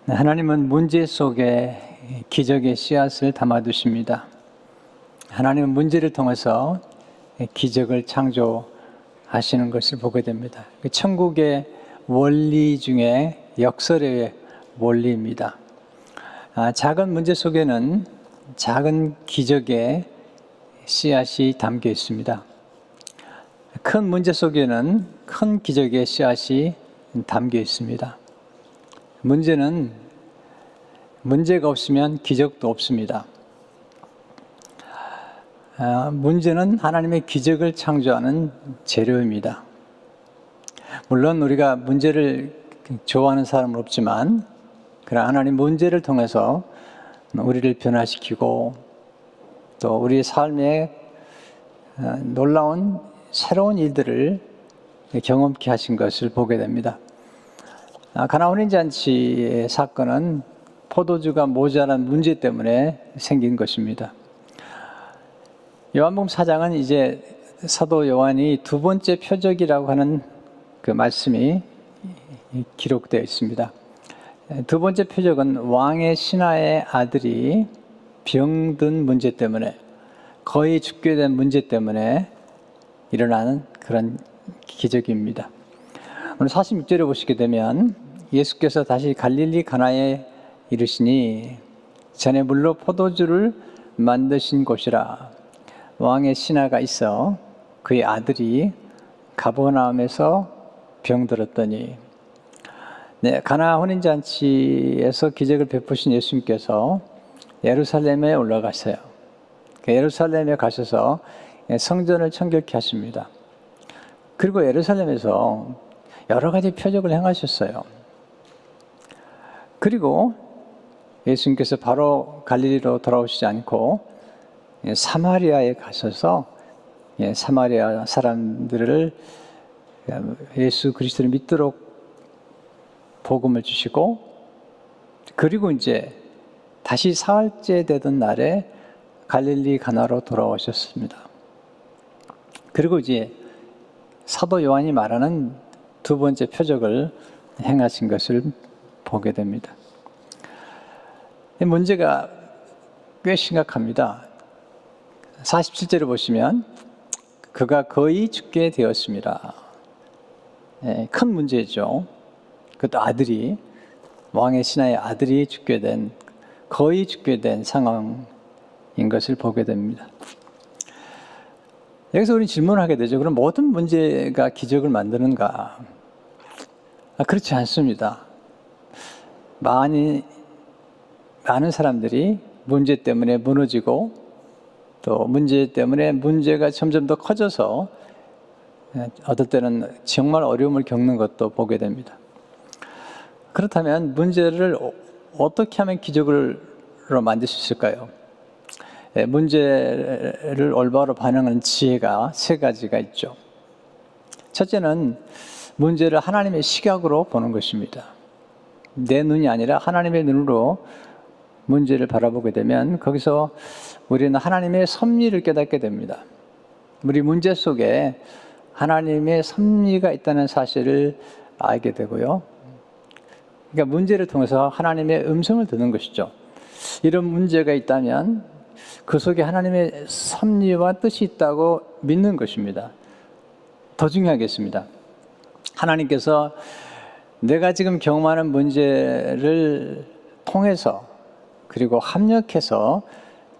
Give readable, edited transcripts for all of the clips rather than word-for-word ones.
하나님은 문제 속에 기적의 씨앗을 담아두십니다. 하나님은 문제를 통해서 기적을 창조하시는 것을 보게 됩니다. 천국의 원리 중에 역설의 원리입니다. 작은 문제 속에는 작은 기적의 씨앗이 담겨 있습니다. 큰 문제 속에는 큰 기적의 씨앗이 담겨 있습니다. 문제가 없으면 기적도 없습니다. 문제는 하나님의 기적을 창조하는 재료입니다. 물론 우리가 문제를 좋아하는 사람은 없지만, 그러나 하나님 문제를 통해서 우리를 변화시키고 또 우리의 삶에 놀라운 새로운 일들을 경험케 하신 것을 보게 됩니다. 가나 혼인잔치의 사건은 포도주가 모자란 문제 때문에 생긴 것입니다. 요한복음 4장은 이제 사도 요한이 두 번째 표적이라고 하는 그 말씀이 기록되어 있습니다. 두 번째 표적은 왕의 신하의 아들이 병든 문제 때문에, 거의 죽게 된 문제 때문에 일어나는 그런 기적입니다. 오늘 46절에 보시게 되면 예수께서 다시 갈릴리 가나에 이르시니 전에 물로 포도주를 만드신 곳이라. 왕의 신하가 있어 그의 아들이 가버나움에서 병들었더니. 가나 혼인잔치에서 기적을 베푸신 예수님께서 예루살렘에 올라가세요. 예루살렘에 가셔서 성전을 청결케 하십니다. 그리고 예루살렘에서 여러 가지 표적을 행하셨어요. 그리고 예수님께서 바로 갈릴리로 돌아오시지 않고 사마리아에 가셔서 사마리아 사람들을 예수 그리스도를 믿도록 복음을 주시고, 그리고 이제 다시 사흘째 되던 날에 갈릴리 가나로 돌아오셨습니다. 그리고 이제 사도 요한이 말하는 두 번째 표적을 행하신 것을 보게 됩니다. 문제가 꽤 심각합니다. 47절을 보시면 그가 거의 죽게 되었습니다. 큰 문제죠. 그것도 아들이, 왕의 신하의 아들이 거의 죽게 된 상황인 것을 보게 됩니다. 여기서 우리는 질문을 하게 되죠. 그럼 모든 문제가 기적을 만드는가? 그렇지 않습니다. 많은 사람들이 문제 때문에 무너지고, 또 문제 때문에 문제가 점점 더 커져서 어떨 때는 정말 어려움을 겪는 것도 보게 됩니다. 그렇다면 문제를 어떻게 하면 기적으로 만들 수 있을까요? 문제를 올바로 반응하는 지혜가 세 가지가 있죠. 첫째는 문제를 하나님의 시각으로 보는 것입니다. 내 눈이 아니라 하나님의 눈으로 문제를 바라보게 되면 거기서 우리는 하나님의 섭리를 깨닫게 됩니다. 우리 문제 속에 하나님의 섭리가 있다는 사실을 알게 되고요. 그러니까 문제를 통해서 하나님의 음성을 듣는 것이죠. 이런 문제가 있다면 그 속에 하나님의 섭리와 뜻이 있다고 믿는 것입니다. 더 중요하겠습니다. 하나님께서 내가 지금 경험하는 문제를 통해서, 그리고 합력해서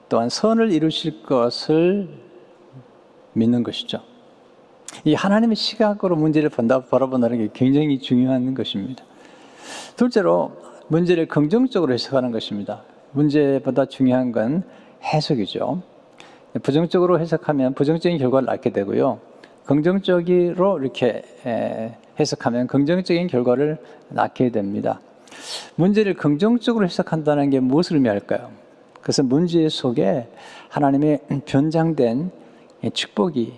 또한 선을 이루실 것을 믿는 것이죠. 이 하나님의 시각으로 문제를 바라본다는 게 굉장히 중요한 것입니다. 둘째로 문제를 긍정적으로 해석하는 것입니다. 문제보다 중요한 건 해석이죠. 부정적으로 해석하면 부정적인 결과를 낳게 되고요. 긍정적으로 이렇게 해석하면 긍정적인 결과를 낳게 됩니다. 문제를 긍정적으로 해석한다는 게 무엇을 의미할까요? 그것은 문제 속에 하나님의 변장된 축복이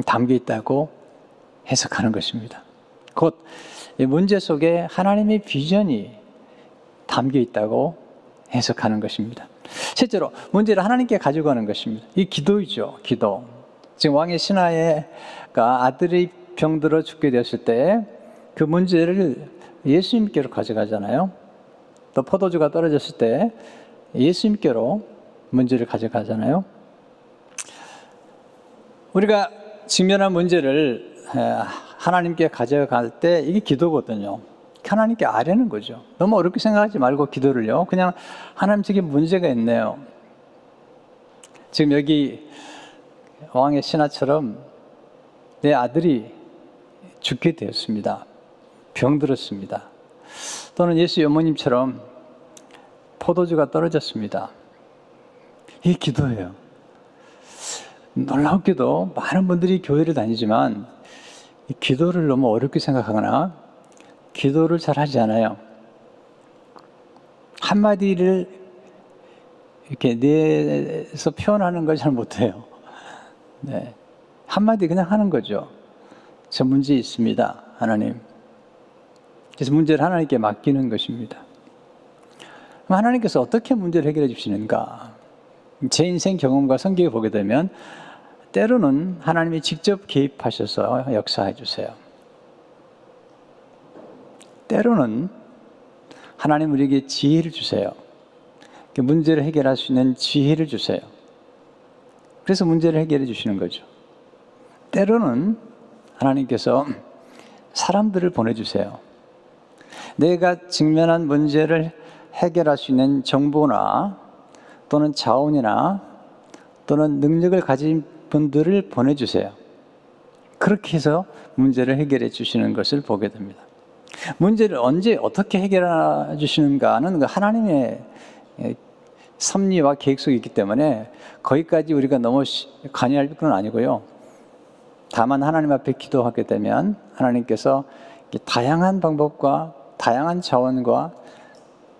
담겨 있다고 해석하는 것입니다. 곧 문제 속에 하나님의 비전이 담겨 있다고 해석하는 것입니다. 실제로 문제를 하나님께 가지고 가는 것입니다. 이 기도이죠. 기도. 지금 왕의 신하가 아들이 병들어 죽게 되었을 때 그 문제를 예수님께로 가져가잖아요. 또 포도주가 떨어졌을 때 예수님께로 문제를 가져가잖아요. 우리가 직면한 문제를 하나님께 가져갈 때 이게 기도거든요. 하나님께 아뢰는 거죠. 너무 어렵게 생각하지 말고 기도를요. 그냥 하나님 저게 문제가 있네요. 지금 여기 왕의 신하처럼 내 아들이 죽게 되었습니다. 병들었습니다. 또는 예수 어머님처럼 포도주가 떨어졌습니다. 이게 기도예요. 놀랍게도 많은 분들이 교회를 다니지만 이 기도를 너무 어렵게 생각하거나 기도를 잘 하지 않아요. 한마디를 이렇게 내서 표현하는 걸 잘 못해요. 네. 한마디 그냥 하는 거죠. 저 문제 있습니다, 하나님. 그래서 문제를 하나님께 맡기는 것입니다. 그럼 하나님께서 어떻게 문제를 해결해 주시는가? 제 인생 경험과 성경을 보게 되면 때로는 하나님이 직접 개입하셔서 역사해 주세요. 때로는 하나님 우리에게 지혜를 주세요. 문제를 해결할 수 있는 지혜를 주세요. 그래서 문제를 해결해 주시는 거죠. 때로는 하나님께서 사람들을 보내주세요. 내가 직면한 문제를 해결할 수 있는 정보나 또는 자원이나 또는 능력을 가진 분들을 보내주세요. 그렇게 해서 문제를 해결해 주시는 것을 보게 됩니다. 문제를 언제 어떻게 해결해 주시는가는 하나님의 섭리와 계획 속에 있기 때문에 거기까지 우리가 너무 관여할 건 아니고요. 다만 하나님 앞에 기도하게 되면 하나님께서 다양한 방법과 다양한 자원과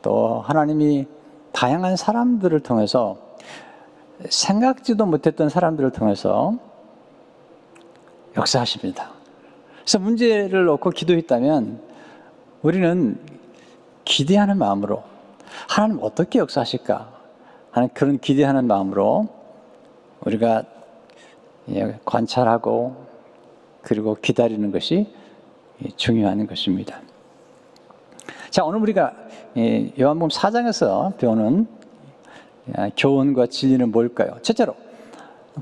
또 하나님이 다양한 사람들을 통해서 생각지도 못했던 사람들을 통해서 역사하십니다. 그래서 문제를 놓고 기도했다면 우리는 기대하는 마음으로 하나님 어떻게 역사하실까 하는 그런 기대하는 마음으로 우리가 관찰하고 그리고 기다리는 것이 중요한 것입니다. 자, 오늘 우리가 요한복음 4장에서 배우는 교훈과 진리는 뭘까요? 첫째로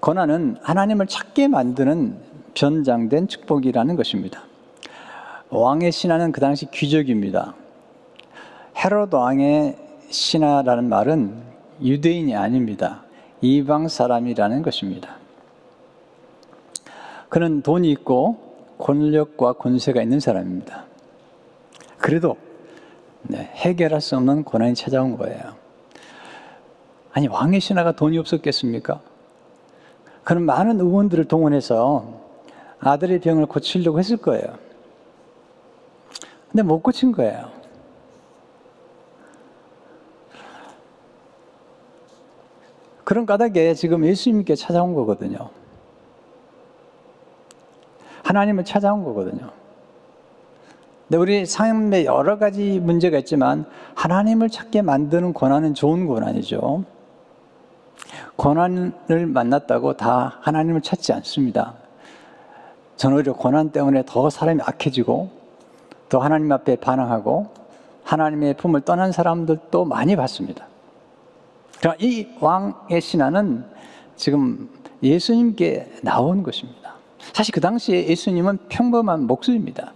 고난은 하나님을 찾게 만드는 변장된 축복이라는 것입니다. 왕의 신하는 그 당시 귀족입니다. 헤롯 왕의 신하라는 말은 유대인이 아닙니다. 이방 사람이라는 것입니다. 그는 돈이 있고 권력과 권세가 있는 사람입니다. 그래도 해결할 수 없는 고난이 찾아온 거예요. 아니, 왕의 신하가 돈이 없었겠습니까? 그는 많은 의원들을 동원해서 아들의 병을 고치려고 했을 거예요. 근데 못 고친 거예요. 그런 까닭에 지금 예수님께 찾아온 거거든요. 하나님을 찾아온 거거든요. 근데 우리 삶에 여러 가지 문제가 있지만 하나님을 찾게 만드는 고난은 좋은 고난이죠. 고난을 만났다고 다 하나님을 찾지 않습니다. 저는 오히려 고난 때문에 더 사람이 악해지고 더 하나님 앞에 반항하고 하나님의 품을 떠난 사람들도 많이 봤습니다. 그러나 이 왕의 신하는 지금 예수님께 나온 것입니다. 사실 그 당시에 예수님은 평범한 목수입니다.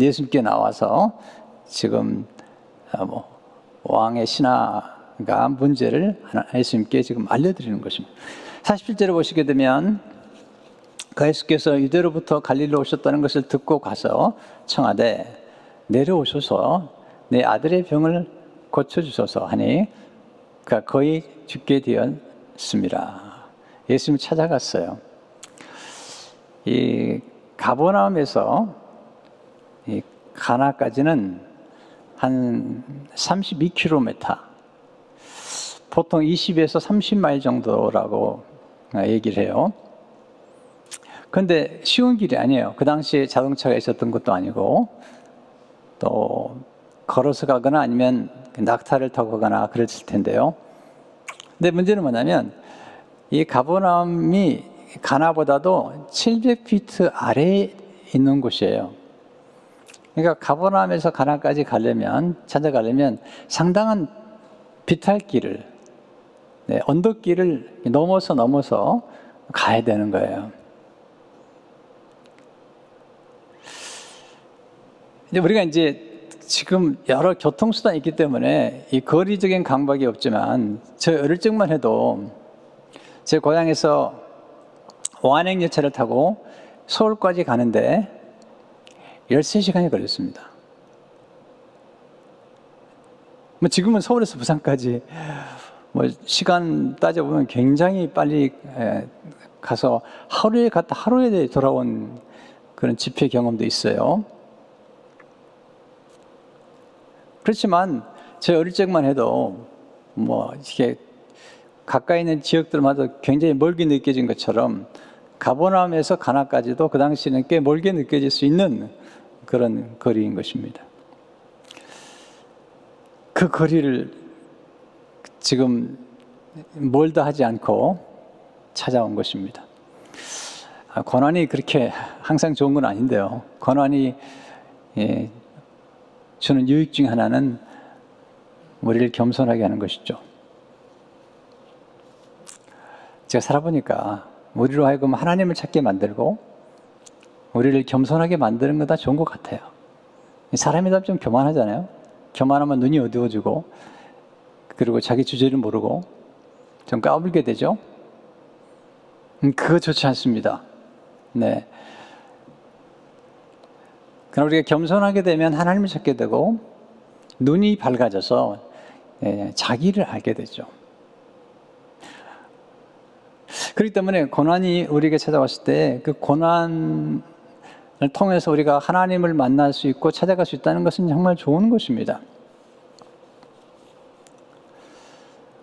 예수님께 나와서 지금 왕의 신하가 문제를 예수님께 지금 알려드리는 것입니다. 47절을 보시게 되면 그 예수께서 유대로부터 갈릴리로 오셨다는 것을 듣고 가서 청하되 내려오셔서 내 아들의 병을 고쳐주소서 하니 그가 거의 죽게 되었습니다. 예수님을 찾아갔어요. 이 가버나움에서 이 가나까지는 한 32km, 보통 20에서 30마일 정도라고 얘기를 해요. 그런데 쉬운 길이 아니에요. 그 당시에 자동차가 있었던 것도 아니고 또 걸어서 가거나 아니면 낙타를 타고 가거나 그랬을 텐데요. 근데 문제는 뭐냐면 이 가버나움이 가나보다도 700피트 아래에 있는 곳이에요. 그러니까 가버나움에서 가나안까지 찾아가려면 상당한 비탈길을, 언덕길을 넘어서 가야 되는 거예요. 우리가 지금 여러 교통수단이 있기 때문에 이 거리적인 강박이 없지만, 저 어릴 적만 해도 제 고향에서 완행열차를 타고 서울까지 가는데 13시간이 걸렸습니다. 지금은 서울에서 부산까지 시간 따져보면 굉장히 빨리 가서 하루에 갔다 하루에 돌아온 그런 집회 경험도 있어요. 그렇지만 제 어릴 적만 해도 이렇게 가까이 있는 지역들마다 굉장히 멀게 느껴진 것처럼 가버나움에서 가나까지도 그 당시에는 꽤 멀게 느껴질 수 있는 그런 거리인 것입니다. 그 거리를 지금 멀다 하지 않고 찾아온 것입니다. 고난이 그렇게 항상 좋은 건 아닌데요. 고난이 주는 유익 중 하나는 우리를 겸손하게 하는 것이죠. 제가 살아보니까 우리로 하여금 하나님을 찾게 만들고 우리를 겸손하게 만드는 건 다 좋은 것 같아요. 사람이 다 좀 교만하잖아요. 교만하면 눈이 어두워지고, 그리고 자기 주제를 모르고 좀 까불게 되죠. 그거 좋지 않습니다. 네. 그러나 우리가 겸손하게 되면 하나님을 찾게 되고 눈이 밝아져서 자기를 알게 되죠. 그렇기 때문에 고난이 우리에게 찾아왔을 때 그 고난을 통해서 우리가 하나님을 만날 수 있고 찾아갈 수 있다는 것은 정말 좋은 것입니다.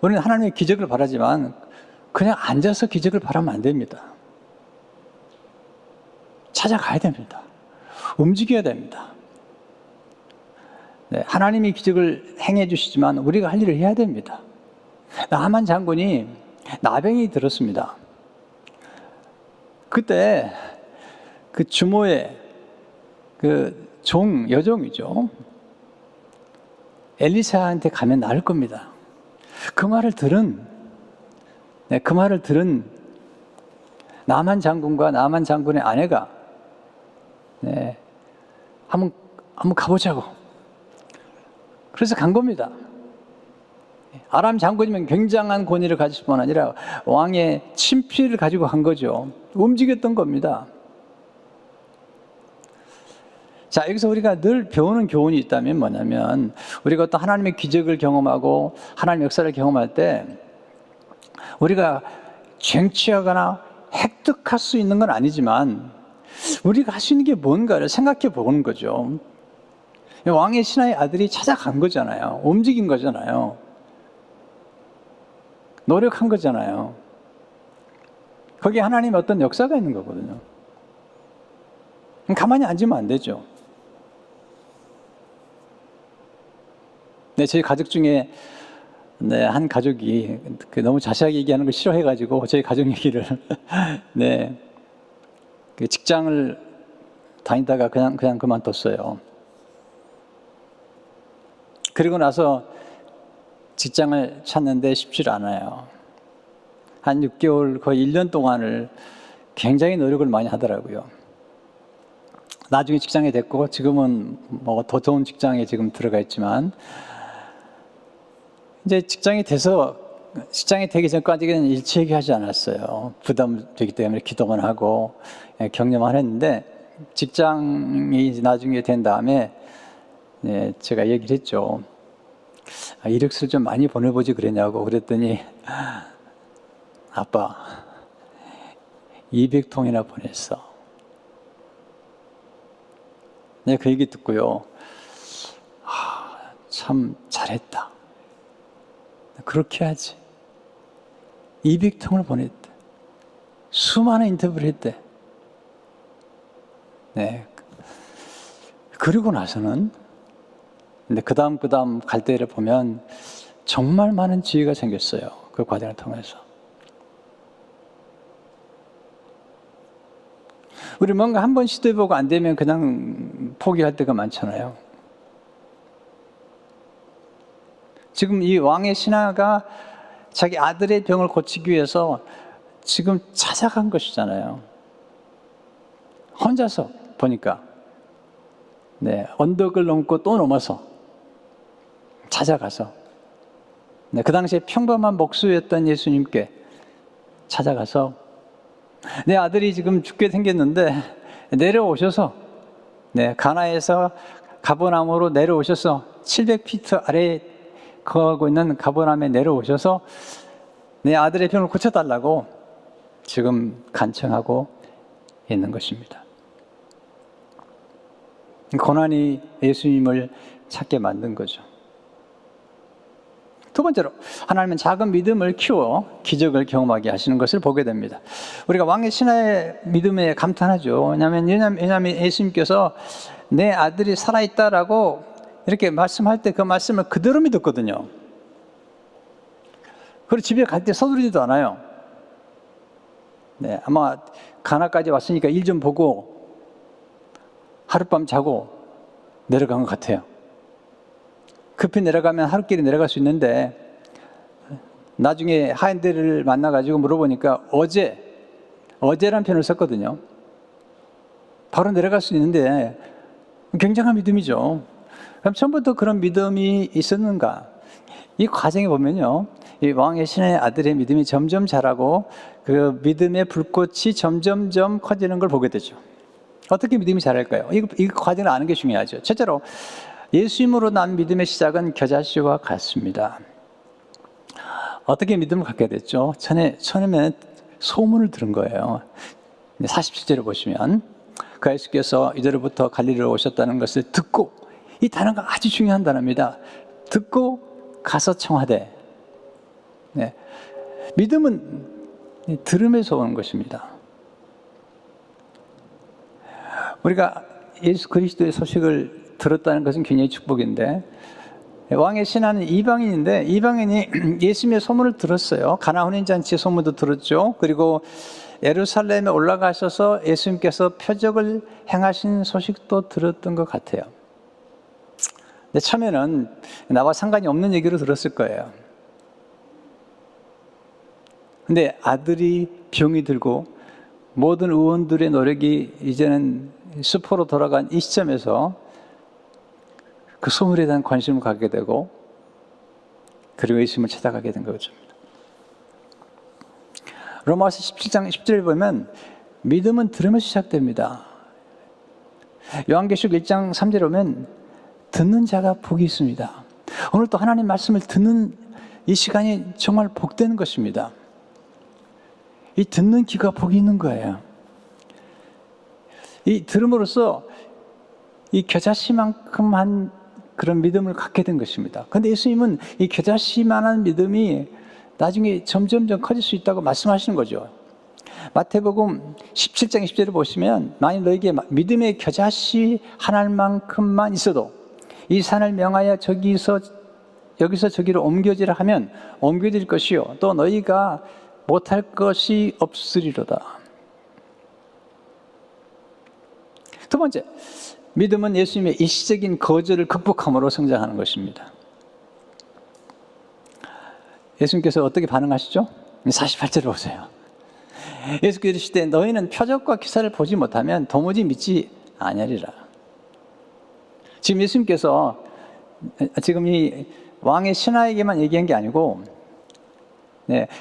우리는 하나님의 기적을 바라지만 그냥 앉아서 기적을 바라면 안 됩니다. 찾아가야 됩니다. 움직여야 됩니다. 네, 하나님이 기적을 행해 주시지만 우리가 할 일을 해야 됩니다. 나만 장군이 나병이 들었습니다. 그때 그 주모의 그 여종이죠. 엘리사한테 가면 나을 겁니다. 그 말을 들은 나만 장군과 나만 장군의 아내가 한번 가보자고. 그래서 간 겁니다. 아람 장군이면 굉장한 권위를 가질 뿐 아니라 왕의 친필을 가지고 간 거죠. 움직였던 겁니다. 자, 여기서 우리가 늘 배우는 교훈이 있다면 뭐냐면, 우리가 어떤 하나님의 기적을 경험하고 하나님의 역사를 경험할 때 우리가 쟁취하거나 획득할 수 있는 건 아니지만 우리가 할 수 있는 게 뭔가를 생각해 보는 거죠. 왕의 신하의 아들이 찾아간 거잖아요. 움직인 거잖아요. 노력한 거잖아요. 거기에 하나님의 어떤 역사가 있는 거거든요. 가만히 앉으면 안 되죠. 저희 가족 중에 한 가족이 너무 자세하게 얘기하는 걸 싫어해가지고 저희 가족 얘기를 직장을 다니다가 그냥 그만뒀어요. 그리고 나서 직장을 찾는데 쉽지 않아요. 한 6개월, 거의 1년 동안을 굉장히 노력을 많이 하더라고요. 나중에 직장이 됐고 지금은 더 좋은 직장에 지금 들어가 있지만, 이제 직장이 되기 전까지는 일치하게 하지 않았어요. 부담되기 때문에 기도만 하고 격려만 했는데, 직장이 나중에 된 다음에 제가 얘기를 했죠. 이력서를 좀 많이 보내보지 그랬냐고. 그랬더니 아빠 200통이나 보냈어. 그 얘기 듣고요, 참 잘했다. 그렇게 하지. 200통을 보냈대. 수많은 인터뷰를 했대. 그리고 나서는 근데 그 다음 갈 때를 보면 정말 많은 지혜가 생겼어요. 그 과정을 통해서. 우리 뭔가 한번 시도해보고 안 되면 그냥 포기할 때가 많잖아요. 지금 이 왕의 신하가 자기 아들의 병을 고치기 위해서 지금 찾아간 것이잖아요. 혼자서 보니까 언덕을 넘고 또 넘어서 찾아가서 그 당시에 평범한 목수였던 예수님께 찾아가서 내 아들이 지금 죽게 생겼는데 내려오셔서 가나에서 가버나움으로 내려오셔서 700피트 아래에 거하고 있는 가버나움에 내려오셔서 내 아들의 병을 고쳐달라고 지금 간청하고 있는 것입니다. 고난이 예수님을 찾게 만든 거죠. 두 번째로 하나님은 작은 믿음을 키워 기적을 경험하게 하시는 것을 보게 됩니다. 우리가 왕의 신하의 믿음에 감탄하죠. 왜냐하면 예수님께서 내 아들이 살아있다라고 이렇게 말씀할 때 그 말씀을 그대로 믿었거든요. 그리고 집에 갈 때 서두르지도 않아요. 아마 가나까지 왔으니까 일 좀 보고 하룻밤 자고 내려간 것 같아요. 급히 내려가면 하루끼리 내려갈 수 있는데 나중에 하인들을 만나가지고 물어보니까 어제란 표현을 썼거든요. 바로 내려갈 수 있는데 굉장한 믿음이죠. 그럼 처음부터 그런 믿음이 있었는가? 이 과정에 보면요, 이 왕의 신하의 아들의 믿음이 점점 자라고 그 믿음의 불꽃이 점점점 커지는 걸 보게 되죠. 어떻게 믿음이 자랄까요? 이 과정을 아는 게 중요하죠. 첫째로 예수님으로 난 믿음의 시작은 겨자씨와 같습니다. 어떻게 믿음을 갖게 됐죠? 처음에는 소문을 들은 거예요. 47절을 보시면 그 예수께서 이대로부터 갈릴리로 오셨다는 것을 듣고, 이 단어가 아주 중요한 단어입니다. 듣고 가서 청하되. 믿음은 들음에서 오는 것입니다. 우리가 예수 그리스도의 소식을 들었다는 것은 굉장히 축복인데, 왕의 신하는 이방인인데 이방인이 예수님의 소문을 들었어요. 가나 혼인잔치의 소문도 들었죠. 그리고 예루살렘에 올라가셔서 예수님께서 표적을 행하신 소식도 들었던 것 같아요. 근데 처음에는 나와 상관이 없는 얘기로 들었을 거예요. 근데 아들이 병이 들고 모든 의원들의 노력이 이제는 수포로 돌아간 이 시점에서 그 소문에 대한 관심을 갖게 되고, 그리고 예수님을 찾아가게 된 거죠. 로마서 17장 10절에 보면 믿음은 들으면서 시작됩니다. 요한계시록 1장 3절에 보면 듣는 자가 복이 있습니다. 오늘 또 하나님 말씀을 듣는 이 시간이 정말 복되는 것입니다. 이 듣는 귀가 복이 있는 거예요. 이 들음으로써 이 겨자씨만큼한 그런 믿음을 갖게 된 것입니다. 그런데 예수님은 이 겨자씨만한 믿음이 나중에 점점점 커질 수 있다고 말씀하시는 거죠. 마태복음 17장 20절을 보시면 만일 너에게 믿음의 겨자씨 한 알만큼만 있어도 이 산을 명하여 여기서 저기로 옮겨지라 하면 옮겨질 것이요 또 너희가 못할 것이 없으리로다. 두 번째, 믿음은 예수님의 일시적인 거절을 극복함으로 성장하는 것입니다. 예수님께서 어떻게 반응하시죠? 48절을 보세요. 예수께서 이르시되 너희는 표적과 기사를 보지 못하면 도무지 믿지 아니하리라. 지금 예수님께서 지금 이 왕의 신하에게만 얘기한 게 아니고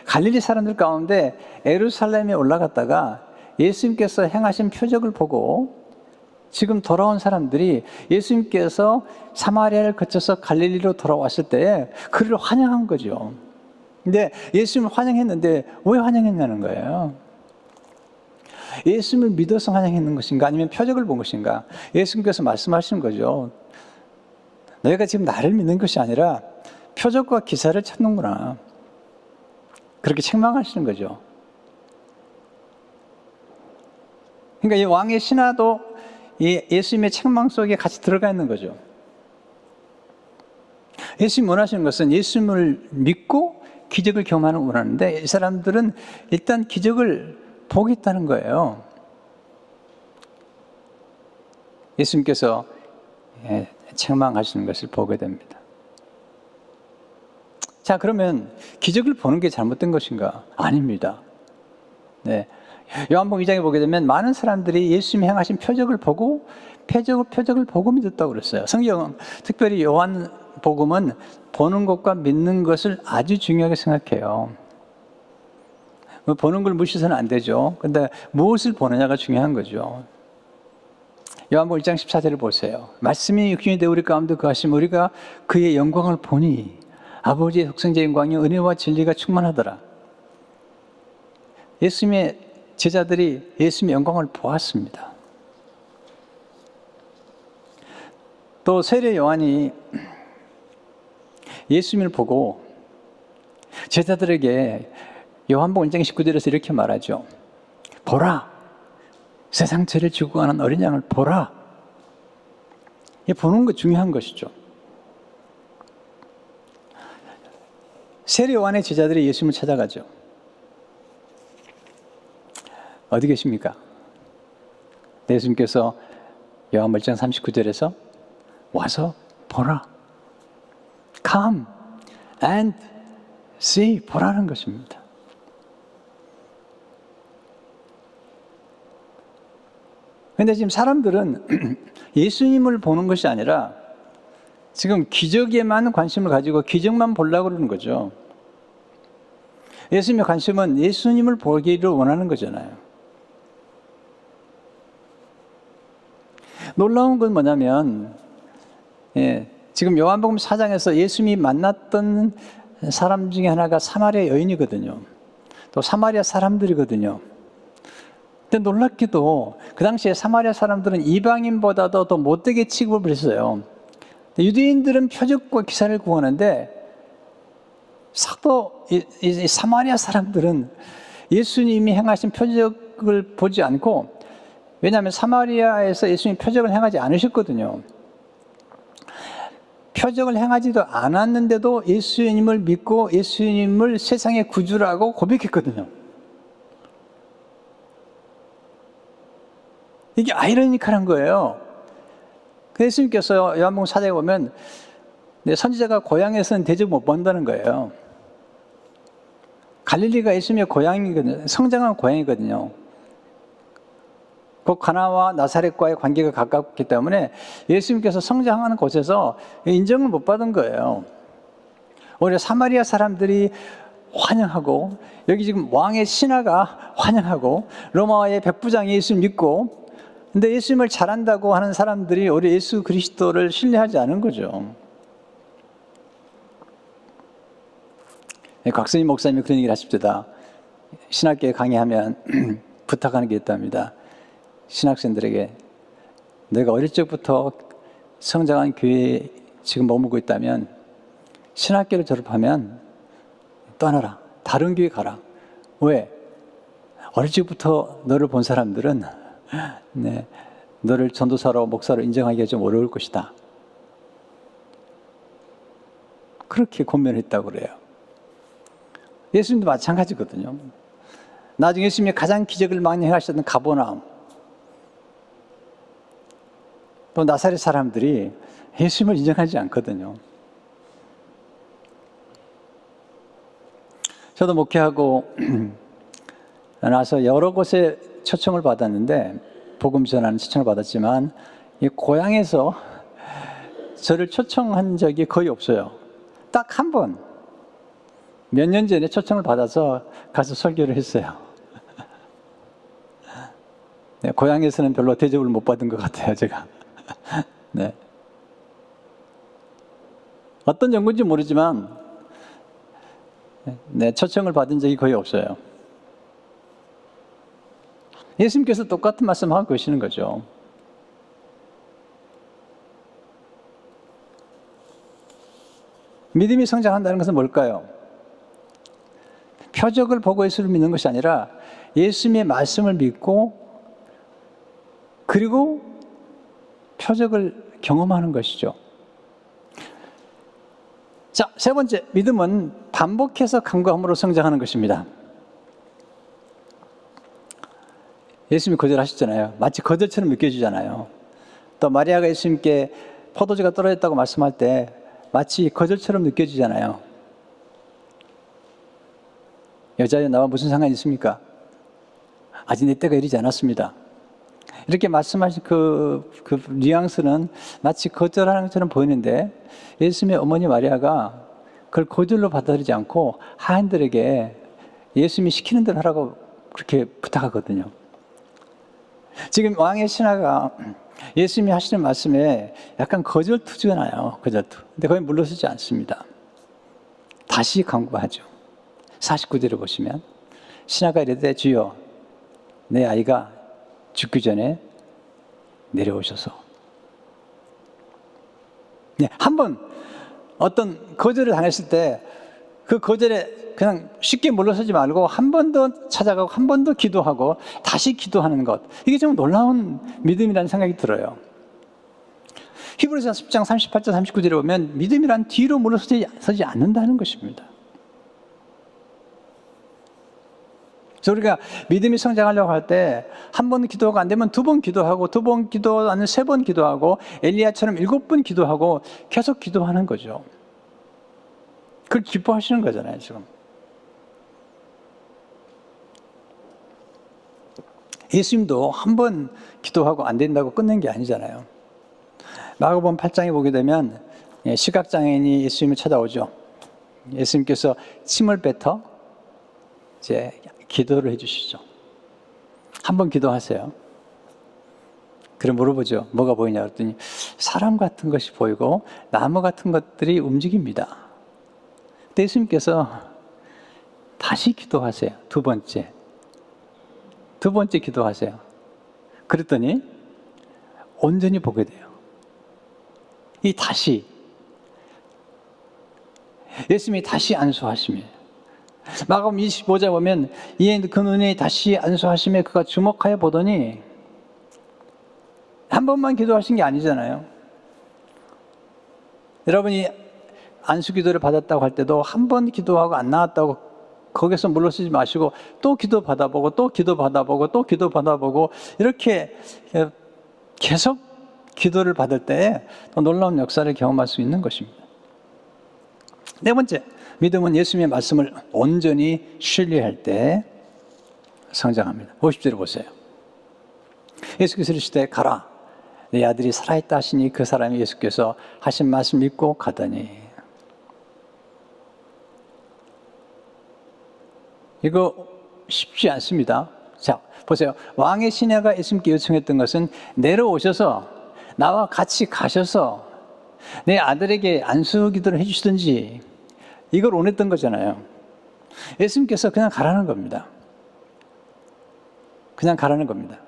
갈릴리 사람들 가운데 예루살렘에 올라갔다가 예수님께서 행하신 표적을 보고 지금 돌아온 사람들이 예수님께서 사마리아를 거쳐서 갈릴리로 돌아왔을 때 그를 환영한 거죠. 근데 예수님을 환영했는데 왜 환영했냐는 거예요. 예수님을 믿어서 환영했는 것인가 아니면 표적을 본 것인가? 예수님께서 말씀하시는 거죠. 너희가 지금 나를 믿는 것이 아니라 표적과 기사를 찾는구나. 그렇게 책망하시는 거죠. 그러니까 이 왕의 신하도 이 예수님의 책망 속에 같이 들어가 있는 거죠. 예수님 원하시는 것은 예수님을 믿고 기적을 경험하는 걸 원하는데 이 사람들은 일단 기적을 보겠다는 거예요. 예수님께서 책망하시는 것을 보게 됩니다. 자, 그러면 기적을 보는 게 잘못된 것인가? 아닙니다. 네. 요한복음 2장에 보게 되면 많은 사람들이 예수님이 행하신 표적을 보고 표적을 보고 믿었다고 그랬어요. 성경은 특별히 요한복음은 보는 것과 믿는 것을 아주 중요하게 생각해요. 보는 걸 무시해서는 안 되죠. 근데 무엇을 보느냐가 중요한 거죠. 요한복음 1장 14절을 보세요. 말씀이 육신이 되어 우리 가운데 거하심 우리가 그의 영광을 보니 아버지의 독생자의 영광이 은혜와 진리가 충만하더라. 예수님의 제자들이 예수님의 영광을 보았습니다. 또 세례 요한이 예수님을 보고 제자들에게 요한복음 1장 19절에서 이렇게 말하죠. 보라, 세상 죄를 지고 가는 어린 양을 보라. 이 보는 거 중요한 것이죠. 세례 요한의 제자들이 예수님을 찾아가죠. 어디 계십니까? 예수님께서 요한복음 1장 39절에서 와서 보라. Come and see. 보라는 것입니다. 그런데 지금 사람들은 예수님을 보는 것이 아니라 지금 기적에만 관심을 가지고 기적만 보려고 그러는 거죠. 예수님의 관심은 예수님을 보기를 원하는 거잖아요. 놀라운 건 뭐냐면 지금 요한복음 4장에서 예수님이 만났던 사람 중에 하나가 사마리아 여인이거든요. 또 사마리아 사람들이거든요. 근데 놀랍게도 그 당시에 사마리아 사람들은 이방인보다도 더 못되게 취급을 했어요. 유대인들은 표적과 기사를 구하는데 사도 이 사마리아 사람들은 예수님이 행하신 표적을 보지 않고, 왜냐하면 사마리아에서 예수님이 표적을 행하지 않으셨거든요. 표적을 행하지도 않았는데도 예수님을 믿고 예수님을 세상의 구주라고 고백했거든요. 이게 아이러니컬한 거예요. 예수님께서 요한복음 4장에 보면 선지자가 고향에서는 대접 못 받는다는 거예요. 갈릴리가 예수님의 고향이거든요. 성장한 고향이거든요. 그 가나와 나사렛과의 관계가 가깝기 때문에 예수님께서 성장하는 곳에서 인정을 못 받은 거예요. 오히려 사마리아 사람들이 환영하고, 여기 지금 왕의 신하가 환영하고, 로마의 백부장이 예수를 믿고, 근데 예수님을 잘한다고 하는 사람들이 오히려 예수 그리스도를 신뢰하지 않은 거죠. 곽선임 목사님이 그런 얘기를 하십니다. 신학교에 강의하면 부탁하는 게 있답니다. 신학생들에게 내가 어릴 적부터 성장한 교회에 지금 머물고 있다면 신학교를 졸업하면 떠나라. 다른 교회 가라. 왜? 어릴 적부터 너를 본 사람들은 너를 전도사로 목사로 인정하기가 좀 어려울 것이다. 그렇게 권면했다고 그래요. 예수님도 마찬가지거든요. 나중에 예수님이 가장 기적을 많이 행하셨던 가버나움, 또 나사렛 사람들이 예수님을 인정하지 않거든요. 저도 목회하고 나서 여러 곳에 초청을 받았는데, 복음 전하는 초청을 받았지만 이 고향에서 저를 초청한 적이 거의 없어요. 딱 한 번, 몇 년 전에 초청을 받아서 가서 설교를 했어요. 네, 고향에서는 별로 대접을 못 받은 것 같아요, 제가. 네. 어떤 연구인지 모르지만 초청을 받은 적이 거의 없어요. 예수님께서 똑같은 말씀하고 계시는 거죠. 믿음이 성장한다는 것은 뭘까요? 표적을 보고 예수를 믿는 것이 아니라 예수님의 말씀을 믿고 그리고 표적을 경험하는 것이죠. 자, 세 번째, 믿음은 반복해서 간구함으로 성장하는 것입니다. 예수님이 거절하셨잖아요. 마치 거절처럼 느껴지잖아요. 또 마리아가 예수님께 포도주가 떨어졌다고 말씀할 때 마치 거절처럼 느껴지잖아요. 여자여 나와 무슨 상관이 있습니까? 아직 내 때가 이르지 않았습니다. 이렇게 말씀하신 그 뉘앙스는 마치 거절하는 것처럼 보이는데 예수님의 어머니 마리아가 그걸 거절로 받아들이지 않고 하인들에게 예수님이 시키는 대로 하라고 그렇게 부탁하거든요. 지금 왕의 신하가 예수님이 하시는 말씀에 약간 거절투지가 나요. 거절투. 근데 거기 물러서지 않습니다. 다시 강구하죠. 49절을 보시면 신하가 이르되 주여 내 아이가 죽기 전에 내려오셔서. 네, 한번 어떤 거절을 당했을 때 그 거절에 그냥 쉽게 물러서지 말고 한 번 더 찾아가고 한 번 더 기도하고 다시 기도하는 것, 이게 좀 놀라운 믿음이라는 생각이 들어요. 히브리서 10장 38절 39절에 보면 믿음이란 뒤로 물러서지 않는다는 것입니다. 그래서 우리가 믿음이 성장하려고 할 때 한 번 기도가 안 되면 두 번 기도하고, 두 번 기도 안 되면 세 번 기도하고, 엘리야처럼 7번 기도하고 계속 기도하는 거죠. 그걸 기뻐하시는 거잖아요, 지금. 예수님도 한 번 기도하고 안 된다고 끝낸 게 아니잖아요. 마가복음 8장에 보게 되면 시각장애인이 예수님을 찾아오죠. 예수님께서 침을 뱉어 이제 기도를 해주시죠. 한 번 기도하세요. 그래 물어보죠. 뭐가 보이냐 그랬더니 사람 같은 것이 보이고 나무 같은 것들이 움직입니다. 근데 예수님께서 다시 기도하세요. 두 번째 기도하세요. 그랬더니 온전히 보게 돼요. 이 다시 예수님이 다시 안수하심이에요. 마가복음 25장 보면 이에 그 눈이 다시 안수하심에 그가 주목하여 보더니, 한 번만 기도하신 게 아니잖아요. 여러분이 안수 기도를 받았다고 할 때도 한 번 기도하고 안 나왔다고 거기서 물러서지 마시고 또 기도 받아보고 또 기도 받아보고 또 기도 받아보고 이렇게 계속 기도를 받을 때 더 놀라운 역사를 경험할 수 있는 것입니다. 네 번째, 믿음은 예수님의 말씀을 온전히 신뢰할 때 성장합니다. 50절을 보세요. 예수께서 이르시되 가라 내 아들이 살아있다 하시니 그 사람이 예수께서 하신 말씀 믿고 가더니. 이거 쉽지 않습니다. 자, 보세요. 왕의 신하가 예수님께 요청했던 것은 내려오셔서 나와 같이 가셔서 내 아들에게 안수 기도를 해주시든지, 이걸 원했던 거잖아요. 예수님께서 그냥 가라는 겁니다. 그냥 가라는 겁니다.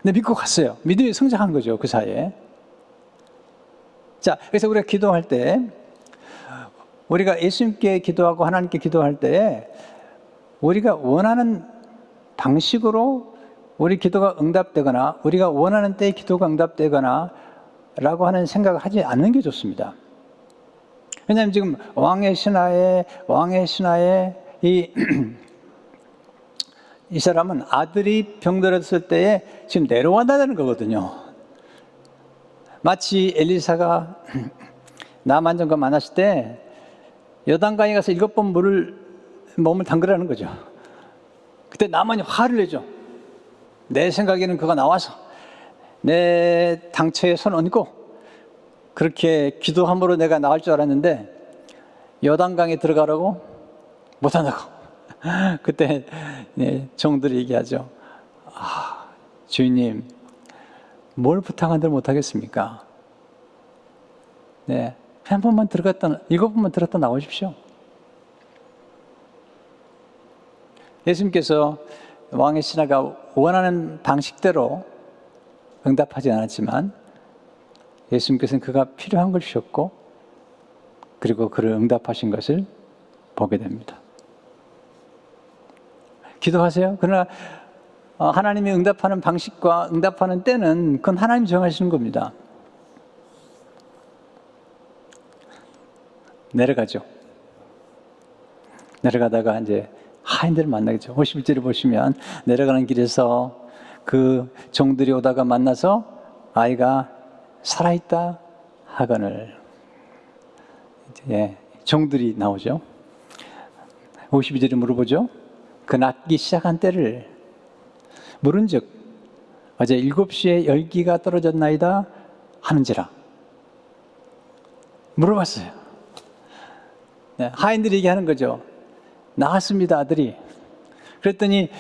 근데 믿고 갔어요. 믿음이 성장한 거죠, 그 사이에. 자, 그래서 우리가 기도할 때, 우리가 예수님께 기도하고 하나님께 기도할 때 우리가 원하는 방식으로 우리 기도가 응답되거나 우리가 원하는 때에 기도가 응답되거나 라고 하는 생각을 하지 않는 게 좋습니다. 왜냐하면 지금 왕의 신하에 이 사람은 아들이 병들었을 때에 지금 내려간다는 거거든요. 마치 엘리사가 나만전과 만났을 때 여단강에 가서 7번 몸을 담그라는 거죠. 그때 나만이 화를 내죠. 내 생각에는 그가 나와서 내 당처에 손 얹고 그렇게 기도함으로 내가 나을 줄 알았는데 여단강에 들어가라고 못한다고. 그때 종들이 얘기하죠. 아, 주인님, 뭘 부탁한들 못하겠습니까? 네, 한 번만 들어갔다, 7번만 들어갔다 나오십시오. 예수님께서 왕의 신하가 원하는 방식대로 응답하지 않았지만 예수님께서는 그가 필요한 걸 주셨고 그리고 그를 응답하신 것을 보게 됩니다. 기도하세요. 그러나 하나님이 응답하는 방식과 응답하는 때는 그건 하나님이 정하시는 겁니다. 내려가죠. 내려가다가 이제 하인들을 만나겠죠. 51절을 보시면 내려가는 길에서 그 종들이 오다가 만나서 아이가 살아있다 하거늘. 종들이 나오죠. 52절에 물어보죠. 그 낫기 시작한 때를 물은즉 어제 7시에 열기가 떨어졌나이다 하는지라. 물어봤어요. 하인들이 얘기하는 거죠. 나왔습니다, 아들이. 그랬더니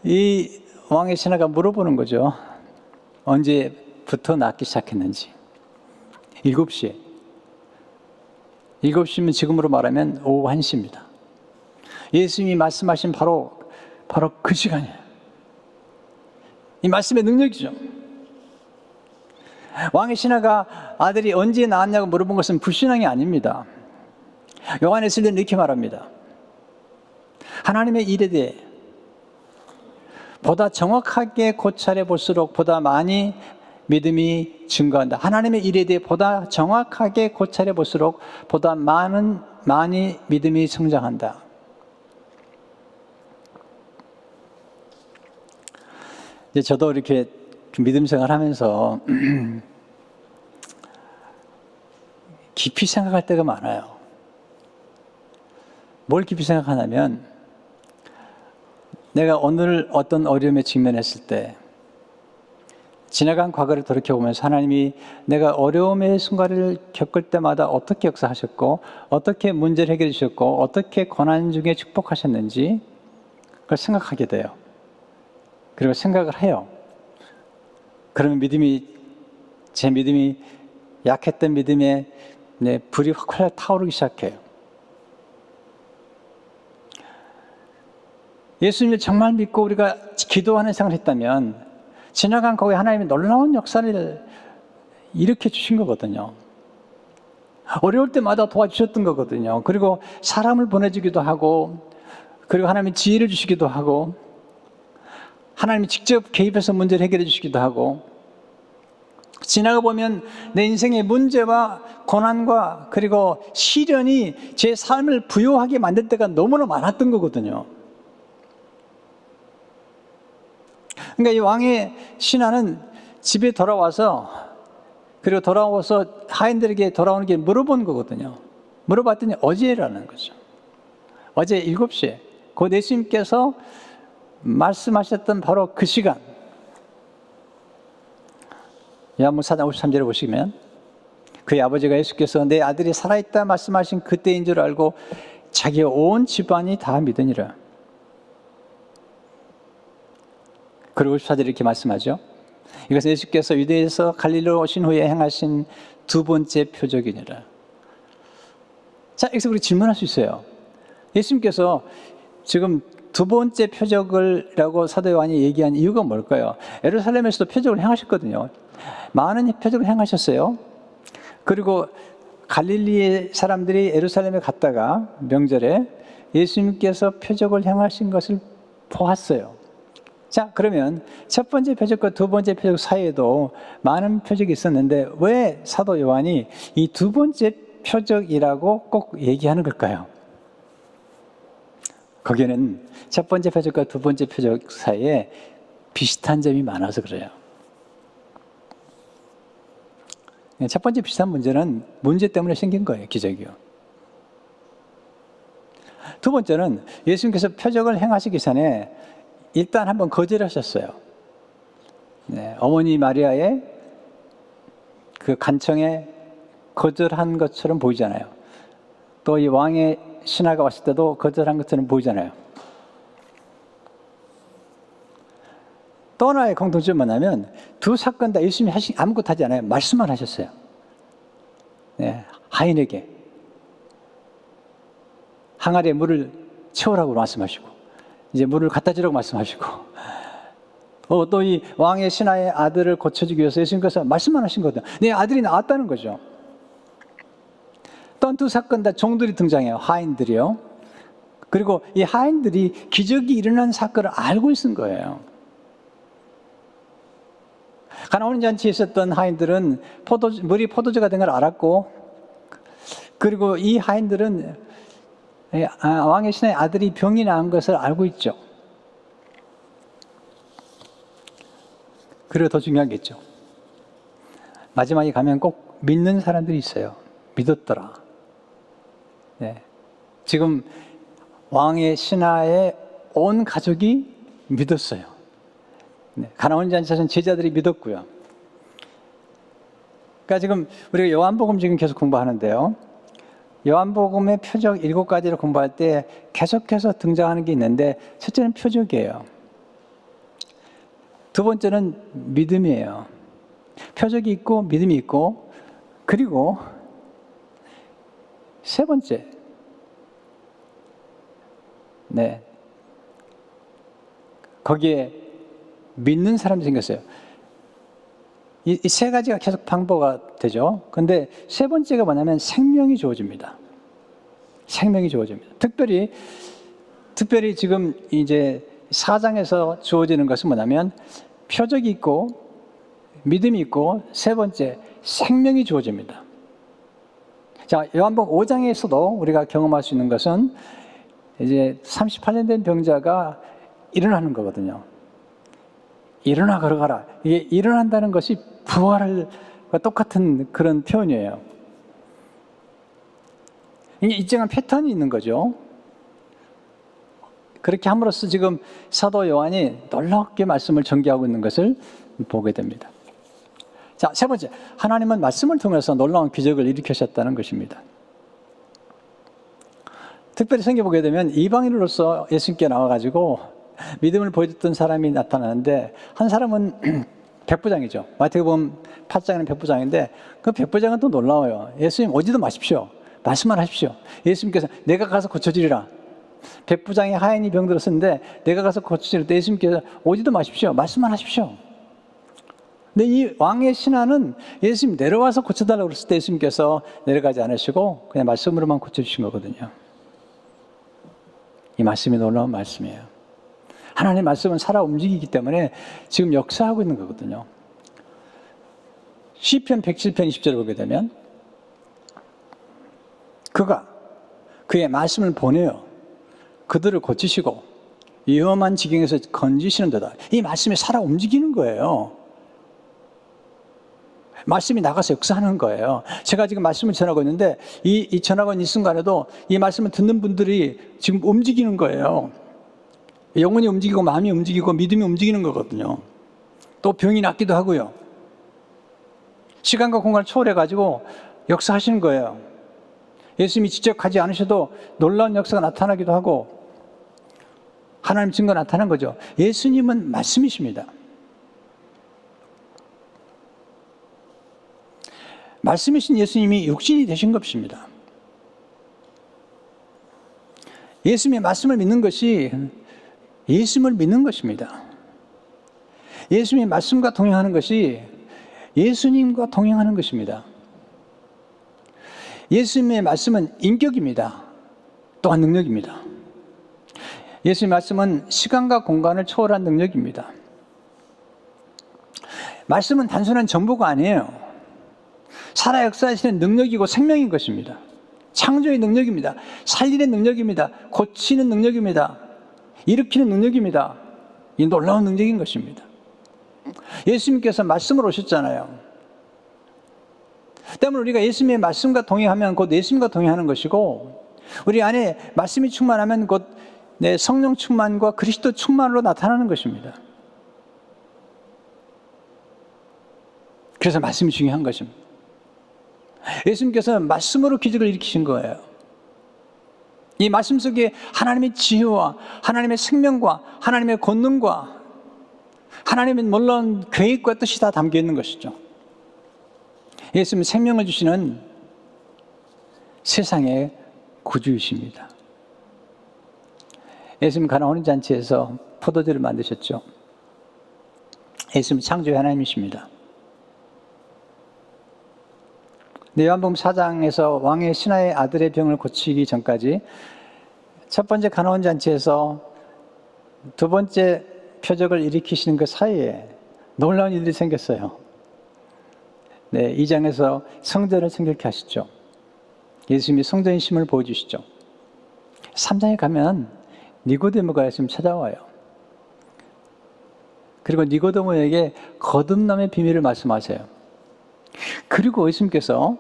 이 왕의 신하가 물어보는 거죠. 언제부터 낫기 시작했는지. 7시에. 7시면 지금으로 말하면 오후 1시입니다. 예수님이 말씀하신 바로 그 시간이에요. 이 말씀의 능력이죠. 왕의 신하가 아들이 언제 낳았냐고 물어본 것은 불신앙이 아닙니다. 요한에서는 이렇게 말합니다. 하나님의 일에 대해 보다 정확하게 고찰해 볼수록 보다 많이 믿음이 증가한다. 하나님의 일에 대해 보다 정확하게 고찰해 볼수록 보다 많이 믿음이 성장한다. 이제 저도 이렇게 믿음 생활하면서 깊이 생각할 때가 많아요. 뭘 깊이 생각하냐면 내가 오늘 어떤 어려움에 직면했을 때 지나간 과거를 돌이켜보면서 하나님이 내가 어려움의 순간을 겪을 때마다 어떻게 역사하셨고 어떻게 문제를 해결해 주셨고 어떻게 고난 중에 축복하셨는지 그걸 생각하게 돼요. 그리고 생각을 해요. 그러면 제 믿음이 약했던 믿음에 불이 확 타오르기 시작해요. 예수님을 정말 믿고 우리가 기도하는 생활을 했다면 지나간 과거에 하나님이 놀라운 역사를 일으켜 주신 거거든요. 어려울 때마다 도와주셨던 거거든요. 그리고 사람을 보내주기도 하고 그리고 하나님이 지혜를 주시기도 하고 하나님이 직접 개입해서 문제를 해결해 주시기도 하고 지나가 보면 내 인생의 문제와 고난과 그리고 시련이 제 삶을 부요하게 만들 때가 너무나 많았던 거거든요. 그러니까 이 왕의 신하는 집에 돌아와서 그리고 돌아와서 하인들에게 돌아오는 게 물어본 거거든요. 물어봤더니 어제라는 거죠. 어제 7시에 곧 예수님께서 말씀하셨던 바로 그 시간. 요한복음 4장 53절에 보시면 그의 아버지가 예수께서 내 아들이 살아있다 말씀하신 그때인 줄 알고 자기 온 집안이 다 믿으니라. 그리고 54절에 이렇게 말씀하죠. 이것은 예수께서 유대에서 갈릴리로 오신 후에 행하신 두 번째 표적이니라. 자, 여기서 우리 질문할 수 있어요. 예수님께서 지금 두 번째 표적을라고 사도 요한이 얘기한 이유가 뭘까요? 예루살렘에서도 표적을 행하셨거든요. 많은 표적을 행하셨어요. 그리고 갈릴리의 사람들이 예루살렘에 갔다가 명절에 예수님께서 표적을 행하신 것을 보았어요. 자, 그러면 첫 번째 표적과 두 번째 표적 사이에도 많은 표적이 있었는데 왜 사도 요한이 이 두 번째 표적이라고 꼭 얘기하는 걸까요? 거기에는 첫 번째 표적과 두 번째 표적 사이에 비슷한 점이 많아서 그래요. 첫 번째 비슷한 문제는 문제 때문에 생긴 거예요. 기적이요. 두 번째는 예수님께서 표적을 행하시기 전에 일단 한번 거절하셨어요. 어머니 마리아의 그 간청에 거절한 것처럼 보이잖아요. 또 이 왕의 신하가 왔을 때도 거절한 것처럼 보이잖아요. 또 하나의 공통점은 뭐냐면 두 사건 다 예수님이 아무것도 하지 않아요. 말씀만 하셨어요. 하인에게 항아리에 물을 채우라고 말씀하시고 이제 물을 갖다 주라고 말씀하시고 또 이 왕의 신하의 아들을 고쳐주기 위해서 예수님께서 말씀만 하신 거거든요. 내 아들이 나왔다는 거죠. 또 두 사건 다 종들이 등장해요. 하인들이요. 그리고 이 하인들이 기적이 일어난 사건을 알고 있은 거예요. 가나온 잔치에 있었던 하인들은 물이 포도주가 된 걸 알았고 그리고 이 하인들은 왕의 신하의 아들이 병이 나은 것을 알고 있죠. 그리고 더 중요한 게 있죠. 마지막에 가면 꼭 믿는 사람들이 있어요. 믿었더라. 네. 지금 왕의 신하의 온 가족이 믿었어요. 네. 가나온 잔치에서는 제자들이 믿었고요. 그러니까 지금 우리가 요한복음 지금 계속 공부하는데요. 요한복음의 표적 7가지를 공부할 때 계속해서 등장하는 게 있는데, 첫째는 표적이에요. 두 번째는 믿음이에요. 표적이 있고 믿음이 있고, 그리고 세 번째, 네, 거기에 믿는 사람이 생겼어요. 이 세 가지가 계속 반복가 되죠. 근데 세 번째가 뭐냐면 생명이 주어집니다. 생명이 주어집니다. 특별히 지금 이제 4장에서 주어지는 것은 뭐냐면 표적이 있고 믿음이 있고, 세 번째 생명이 주어집니다. 자, 요한복음 5장에서도 우리가 경험할 수 있는 것은 이제 38년 된 병자가 일어나는 거거든요. 일어나 걸어가라. 이게 일어난다는 것이 부활과 똑같은 그런 표현이에요. 이게 일정한 패턴이 있는 거죠. 그렇게 함으로써 지금 사도 요한이 놀랍게 말씀을 전개하고 있는 것을 보게 됩니다. 자, 세 번째, 하나님은 말씀을 통해서 놀라운 기적을 일으키셨다는 것입니다. 특별히 생겨 보게 되면 이방인으로서 예수님께 나와가지고 믿음을 보여줬던 사람이 나타나는데, 한 사람은 백부장이죠. 마태복음 8장에는 백부장인데, 그 백부장은 또 놀라워요. 예수님 오지도 마십시오. 말씀만 하십시오. 예수님께서 내가 가서 고쳐주리라. 백부장이 하인이 병들었는데 내가 가서 고쳐주리라. 예수님께서 오지도 마십시오. 말씀만 하십시오. 근데 이 왕의 신하는 예수님 내려와서 고쳐달라고 그랬을 때 예수님께서 내려가지 않으시고 그냥 말씀으로만 고쳐주신 거거든요. 이 말씀이 놀라운 말씀이에요. 하나님의 말씀은 살아 움직이기 때문에 지금 역사하고 있는 거거든요. 시편 107편 20절을 보게 되면 그가 그의 말씀을 보내어 그들을 고치시고 위험한 지경에서 건지시는 데다. 이 말씀이 살아 움직이는 거예요. 말씀이 나가서 역사하는 거예요. 제가 지금 말씀을 전하고 있는데 이 전하고 있는 이 순간에도 이 말씀을 듣는 분들이 지금 움직이는 거예요. 영혼이 움직이고 마음이 움직이고 믿음이 움직이는 거거든요. 또 병이 낫기도 하고요. 시간과 공간을 초월해가지고 역사하시는 거예요. 예수님이 직접 가지 않으셔도 놀라운 역사가 나타나기도 하고 하나님 증거가 나타난 거죠. 예수님은 말씀이십니다. 말씀이신 예수님이 육신이 되신 것입니다. 예수님의 말씀을 믿는 것이 예수님을 믿는 것입니다. 예수님의 말씀과 동행하는 것이 예수님과 동행하는 것입니다. 예수님의 말씀은 인격입니다. 또한 능력입니다. 예수님의 말씀은 시간과 공간을 초월한 능력입니다. 말씀은 단순한 정보가 아니에요. 살아 역사하시는 능력이고 생명인 것입니다. 창조의 능력입니다. 살리는 능력입니다. 고치는 능력입니다. 일으키는 능력입니다. 이 놀라운 능력인 것입니다. 예수님께서 말씀으로 오셨잖아요. 때문에 우리가 예수님의 말씀과 동행하면 곧 예수님과 동행하는 것이고, 우리 안에 말씀이 충만하면 곧 내 성령 충만과 그리스도 충만으로 나타나는 것입니다. 그래서 말씀이 중요한 것입니다. 예수님께서 말씀으로 기적을 일으키신 거예요. 이 말씀 속에 하나님의 지혜와 하나님의 생명과 하나님의 권능과 하나님의 놀라운 계획과 뜻이 다 담겨 있는 것이죠. 예수님은 생명을 주시는 세상의 구주이십니다. 예수님 가나온 잔치에서 포도주를 만드셨죠. 예수님 창조의 하나님이십니다. 요한복음 4장에서 왕의 신하의 아들의 병을 고치기 전까지 첫 번째 가나온 잔치에서 두 번째 표적을 일으키시는 그 사이에 놀라운 일들이 생겼어요. 네, 2장에서 성전을 성결케 하시죠. 예수님이 성전의 힘을 보여주시죠. 3장에 가면 니고데모가 예수님 찾아와요. 그리고 니고데모에게 거듭남의 비밀을 말씀하세요. 그리고 예수님께서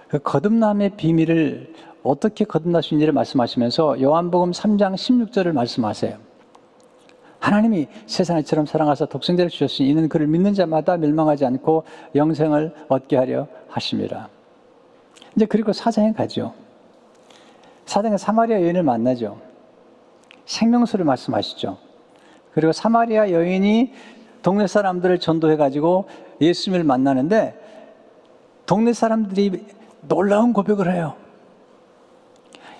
그 거듭남의 비밀을 어떻게 거듭날 수 있는지를 말씀하시면서 요한복음 3장 16절을 말씀하세요. 하나님이 세상을처럼 사랑하사 독생자를 주셨으니 이는 그를 믿는 자마다 멸망하지 않고 영생을 얻게 하려 하심이라. 이제 그리고 사장에 가죠. 사장에 사마리아 여인을 만나죠. 생명수를 말씀하시죠. 그리고 사마리아 여인이 동네 사람들을 전도해가지고 예수님을 만나는데 동네 사람들이 놀라운 고백을 해요.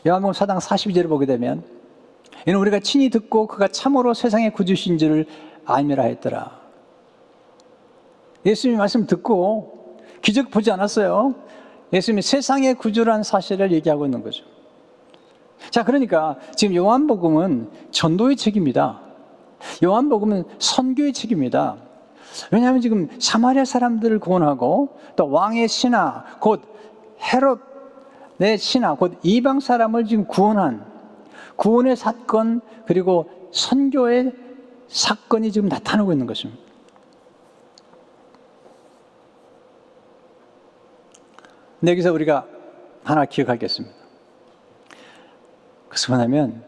요한복음 4장 42절을 보게 되면 이는 우리가 친히 듣고 그가 참으로 세상의 구주신 줄을 알미라 했더라. 예수님의 말씀 듣고 기적 보지 않았어요. 예수님이 세상의 구주라는 사실을 얘기하고 있는 거죠. 자, 그러니까 지금 요한복음은 전도의 책입니다. 요한복음은 선교의 책입니다. 왜냐하면 지금 사마리아 사람들을 구원하고 또 왕의 신하 곧 헤롯의 신하 곧 이방 사람을 지금 구원한 구원의 사건 그리고 선교의 사건이 지금 나타나고 있는 것입니다. 근데 여기서 우리가 하나 기억하겠습니다. 그것은 뭐냐면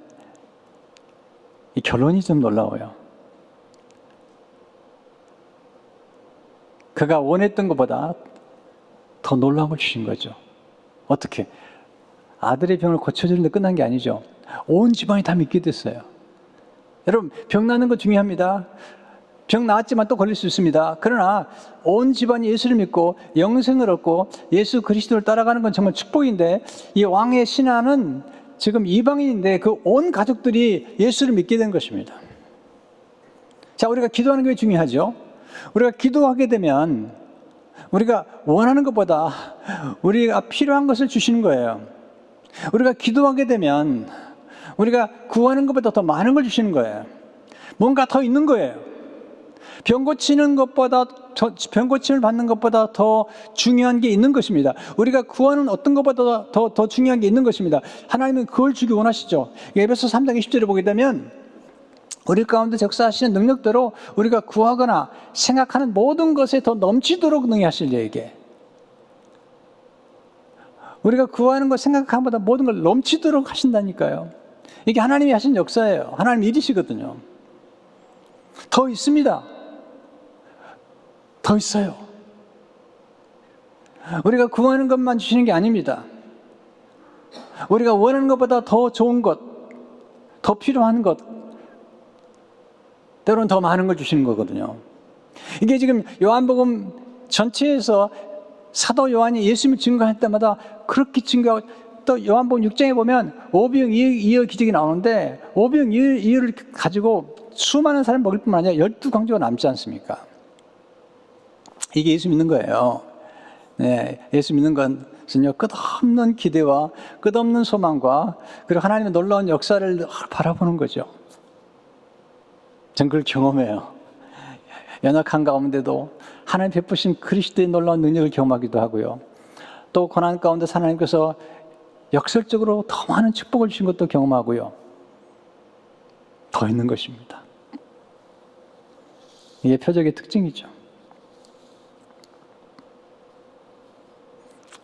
이 결론이 좀 놀라워요. 그가 원했던 것보다 더 놀라운 걸 주신 거죠. 어떻게? 아들의 병을 고쳐주는데 끝난 게 아니죠. 온 집안이 다 믿게 됐어요. 여러분, 병 나는 거 중요합니다. 병 나았지만 또 걸릴 수 있습니다. 그러나 온 집안이 예수를 믿고 영생을 얻고 예수 그리스도를 따라가는 건 정말 축복인데 이 왕의 신하는 지금 이방인인데 그 온 가족들이 예수를 믿게 된 것입니다. 자, 우리가 기도하는 게 중요하죠. 우리가 기도하게 되면 우리가 원하는 것보다 우리가 필요한 것을 주시는 거예요. 우리가 기도하게 되면 우리가 구하는 것보다 더 많은 걸 주시는 거예요. 뭔가 더 있는 거예요. 병 고치는 것보다 병 고침을 받는 것보다 더 중요한 게 있는 것입니다. 우리가 구하는 어떤 것보다 더 중요한 게 있는 것입니다. 하나님은 그걸 주기 원하시죠. 에베소 3장 20절을 보게 되면 우리 가운데 역사하시는 능력대로 우리가 구하거나 생각하는 모든 것에 더 넘치도록 능히 하실 얘기에 우리가 구하는 것 생각하는 것보다 모든 걸 넘치도록 하신다니까요. 이게 하나님이 하신 역사예요. 하나님 일이시거든요. 더 있습니다. 더 있어요. 우리가 구하는 것만 주시는 게 아닙니다. 우리가 원하는 것보다 더 좋은 것, 더 필요한 것, 때로는 더 많은 걸 주시는 거거든요. 이게 지금 요한복음 전체에서 사도 요한이 예수님을 증거할 때마다 그렇게 증거하고 또 요한복음 6장에 보면 오병 이어 기적이 나오는데 오병 이어를 가지고 수많은 사람을 먹일 뿐만 아니라 12광주가 남지 않습니까? 이게 예수 믿는 거예요. 네, 예수 믿는 것은요, 끝없는 기대와 끝없는 소망과 그리고 하나님의 놀라운 역사를 바라보는 거죠. 전 그걸 경험해요. 연약한 가운데도 하나님 베푸신 그리스도의 놀라운 능력을 경험하기도 하고요. 또 고난 가운데 하나님께서 역설적으로 더 많은 축복을 주신 것도 경험하고요. 더 있는 것입니다. 이게 표적의 특징이죠.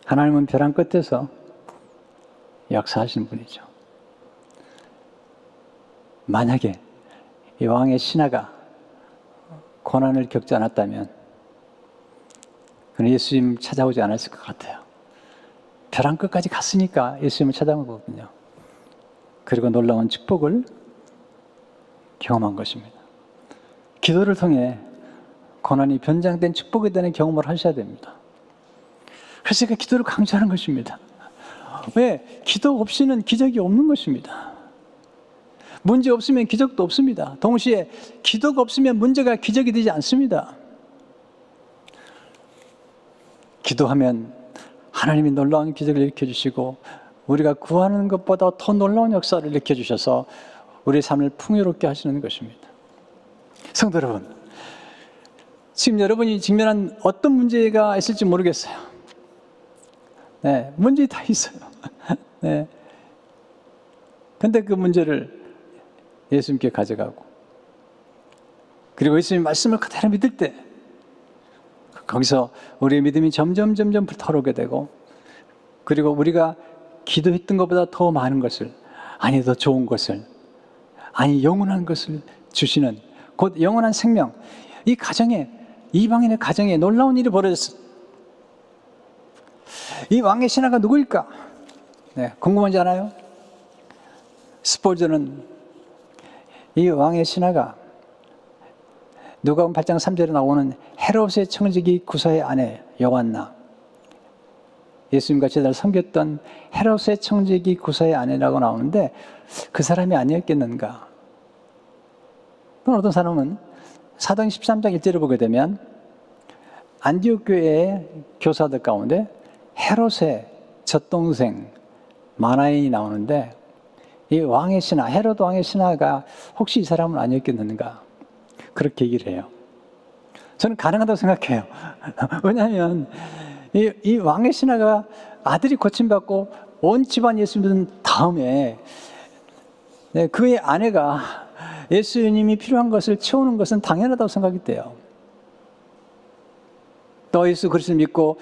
하나님은 벼랑 끝에서 역사하시는 분이죠. 만약에 이 왕의 신하가 고난을 겪지 않았다면 그는 예수님 찾아오지 않았을 것 같아요. 벼랑 끝까지 갔으니까 예수님을 찾아온 거거든요. 그리고 놀라운 축복을 경험한 것입니다. 기도를 통해 고난이 변장된 축복에 대한 경험을 하셔야 됩니다. 그래서 제가 기도를 강조하는 것입니다. 왜? 기도 없이는 기적이 없는 것입니다. 문제 없으면 기적도 없습니다. 동시에 기도가 없으면 문제가 기적이 되지 않습니다. 기도하면 하나님이 놀라운 기적을 일으켜주시고 우리가 구하는 것보다 더 놀라운 역사를 일으켜주셔서 우리의 삶을 풍요롭게 하시는 것입니다. 성도 여러분, 지금 여러분이 직면한 어떤 문제가 있을지 모르겠어요. 네, 문제 다 있어요. 네. 근데 그 문제를 예수님께 가져가고 그리고 예수님 말씀을 그대로 믿을 때 거기서 우리의 믿음이 점점 불타오르게 되고, 그리고 우리가 기도했던 것보다 더 많은 것을, 아니 더 좋은 것을, 아니 영원한 것을 주시는, 곧 영원한 생명, 이 가정에, 이방인의 가정에 놀라운 일이 벌어졌어. 이 왕의 신하가 누구일까? 네, 궁금하지 않아요? 스폴저는 이 왕의 신하가 누가복음 8장 3절에 나오는 헤롯의 청지기 구사의 아내 요한나, 예수님과 제자를 섬겼던 헤롯의 청지기 구사의 아내라고 나오는데 그 사람이 아니었겠는가? 그건 어떤 사람은 사도행 13장 1절을 보게 되면 안디옥 교회의 교사들 가운데 헤롯의 젖동생 마나인이 나오는데, 이 왕의 신하, 헤롯 왕의 신하가 혹시 이 사람은 아니었겠는가? 그렇게 얘기를 해요. 저는 가능하다고 생각해요. 왜냐하면 이 왕의 신하가 아들이 고침받고 온 집안 예수 믿은 다음에 그의 아내가 예수님이 필요한 것을 채우는 것은 당연하다고 생각이 돼요. 또 예수 그리스도를 믿고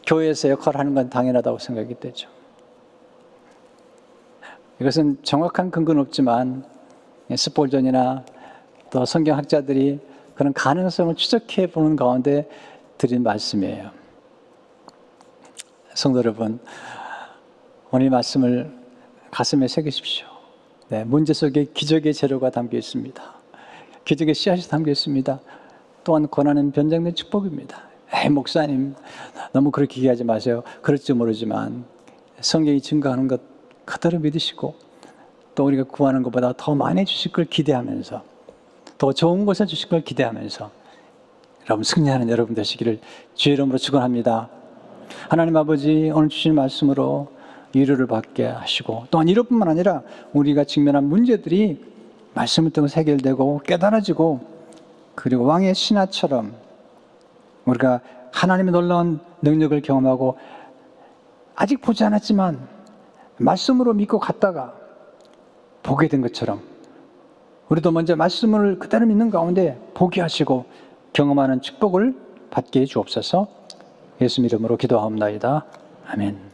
교회에서 역할을 하는 건 당연하다고 생각이 되죠. 이것은 정확한 근거는 없지만 스폴전이나 또 성경학자들이 그런 가능성을 추적해 보는 가운데 드린 말씀이에요. 성도 여러분, 오늘 말씀을 가슴에 새기십시오. 네, 문제 속에 기적의 재료가 담겨 있습니다. 기적의 씨앗이 담겨 있습니다. 또한 고난은 변장된 축복입니다. 에이, 목사님 너무 그렇게 얘기하지 마세요. 그럴지 모르지만 성경이 증거하는 것 그대로 믿으시고, 또 우리가 구하는 것보다 더 많이 주실 걸 기대하면서, 더 좋은 것을 주실 걸 기대하면서 여러분 승리하는 여러분 되시기를 주의 이름으로 축원합니다. 하나님 아버지, 오늘 주신 말씀으로 위로를 받게 하시고, 또한 이것뿐만 아니라 우리가 직면한 문제들이 말씀을 통해서 해결되고 깨달아지고, 그리고 왕의 신하처럼 우리가 하나님의 놀라운 능력을 경험하고, 아직 보지 않았지만 말씀으로 믿고 갔다가 보게 된 것처럼 우리도 먼저 말씀을 그대로 믿는 가운데 보게 하시고 경험하는 축복을 받게 해 주옵소서. 예수 이름으로 기도하옵나이다. 아멘.